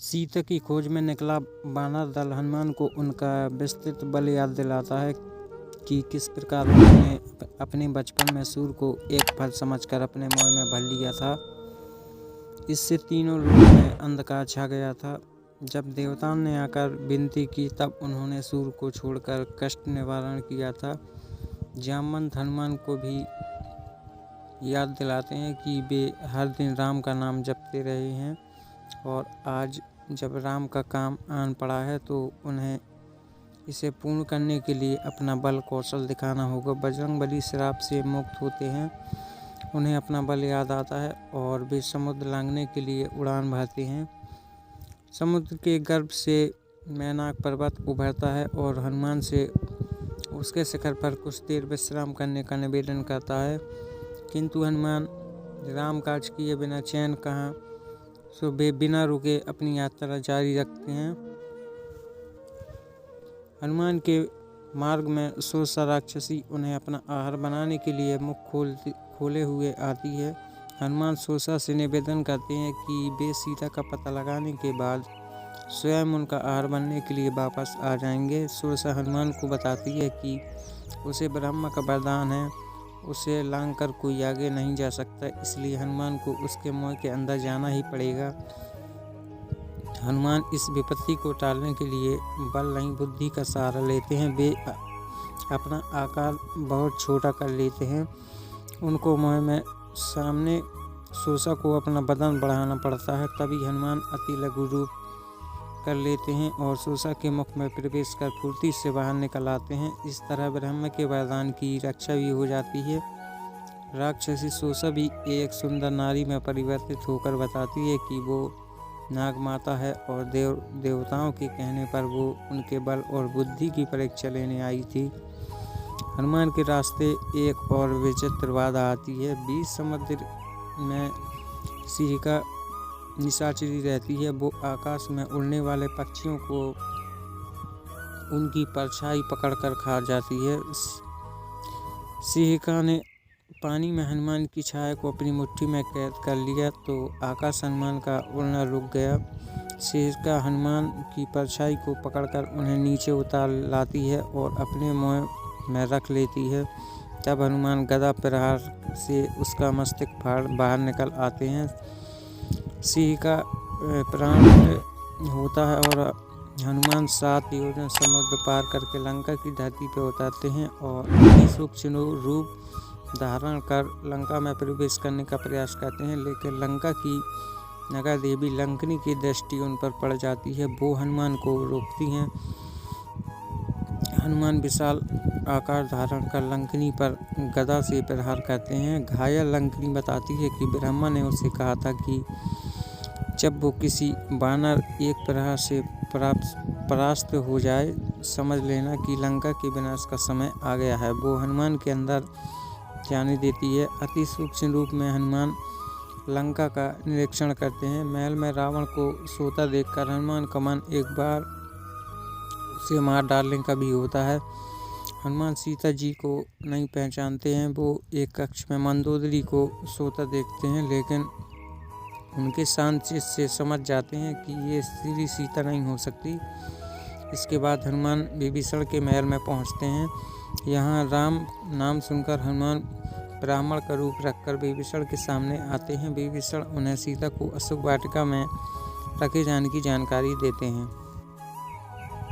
सीता की खोज में निकला वानर दल हनुमान को उनका विस्तृत बल याद दिलाता है कि किस प्रकार उन्होंने अपने बचपन में सूर को एक फल समझकर अपने मोह में भर लिया था। इससे तीनों लोगों में अंधकार छा गया था। जब देवताओं ने आकर विनती की तब उन्होंने सूर को छोड़कर कष्ट निवारण किया था। जामवंत हनुमान को भी याद दिलाते हैं कि वे हर दिन राम का नाम जपते रहे हैं और आज जब राम का काम आन पड़ा है तो उन्हें इसे पूर्ण करने के लिए अपना बल कौशल दिखाना होगा। बजरंगबली श्राप से मुक्त होते हैं, उन्हें अपना बल याद आता है और वे समुद्र लांघने के लिए उड़ान भरते हैं। समुद्र के गर्भ से मैनाक पर्वत उभरता है और हनुमान से उसके शिखर पर कुछ देर विश्राम करने का निवेदन करता है, किंतु हनुमान राम काज किए बिना चैन कहाँ, सो वे बिना रुके अपनी यात्रा जारी रखते हैं। हनुमान के मार्ग में सोसा राक्षसी उन्हें अपना आहार बनाने के लिए मुख खोले हुए आती है। हनुमान सोसा से निवेदन करते हैं कि वे सीता का पता लगाने के बाद स्वयं उनका आहार बनने के लिए वापस आ जाएंगे। सोसा हनुमान को बताती है कि उसे ब्रह्मा का वरदान है, उसे लांघ कर कोई आगे नहीं जा सकता, इसलिए हनुमान को उसके मोह के अंदर जाना ही पड़ेगा। हनुमान इस विपत्ति को टालने के लिए बल नहीं बुद्धि का सहारा लेते हैं। वे अपना आकार बहुत छोटा कर लेते हैं। उनको मोह में सामने सोसा को अपना बदन बढ़ाना पड़ता है, तभी हनुमान अति लघु रूप कर लेते हैं और सोसा के मुख में प्रवेश कर फुर्ती से बाहर निकल आते हैं। इस तरह ब्रह्मा के वरदान की रक्षा भी हो जाती है। राक्षसी सोसा भी एक सुंदर नारी में परिवर्तित होकर बताती है कि वो नाग माता है और देवताओं के कहने पर वो उनके बल और बुद्धि की परीक्षा लेने आई थी। हनुमान के रास्ते एक और विचित्र बाधा आती है। बीच समुद्र में सिंहिका निशाचरी रहती है। वो आकाश में उड़ने वाले पक्षियों को उनकी परछाई पकड़कर खा जाती है। सिंहिका ने पानी में हनुमान की छाया को अपनी मुट्ठी में कैद कर लिया तो आकाश हनुमान का उड़ना रुक गया। सिंहिका हनुमान की परछाई को पकड़कर उन्हें नीचे उतार लाती है और अपने मुंह में रख लेती है। तब हनुमान गदा प्रहार से उसका मस्तक फाड़ बाहर निकल आते हैं। सिंहिका प्राण होता है और हनुमान 7 योजन समुद्र पार करके लंका की धरती पर उतरते हैं और सूक्ष्म रूप धारण कर लंका में प्रवेश करने का प्रयास करते हैं, लेकिन लंका की नगर देवी लंकनी की दृष्टि उन पर पड़ जाती है। वो हनुमान को रोकती हैं। हनुमान विशाल आकार धारण कर लंकनी पर गदा से प्रहार करते हैं। घायल लंकनी बताती है कि ब्रह्मा ने उसे कहा था कि जब वो किसी वानर एक प्रहार से परास्त हो जाए, समझ लेना कि लंका के विनाश का समय आ गया है। वो हनुमान के अंदर जाने देती है। अति सूक्ष्म रूप में हनुमान लंका का निरीक्षण करते हैं। महल में रावण को सोता देखकर हनुमान का मन एक बार उसे मार डालने का भी होता है। हनुमान सीता जी को नहीं पहचानते हैं। वो एक कक्ष में मंदोदरी को सोता देखते हैं, लेकिन उनके शांत चित्त से समझ जाते हैं कि ये श्री सीता नहीं हो सकती। इसके बाद हनुमान विभीषण के महल में पहुंचते हैं। यहाँ राम नाम सुनकर हनुमान ब्राह्मण का रूप रखकर विभीषण के सामने आते हैं। विभीषण उन्हें सीता को अशोक वाटिका में रखे जाने की जानकारी देते हैं।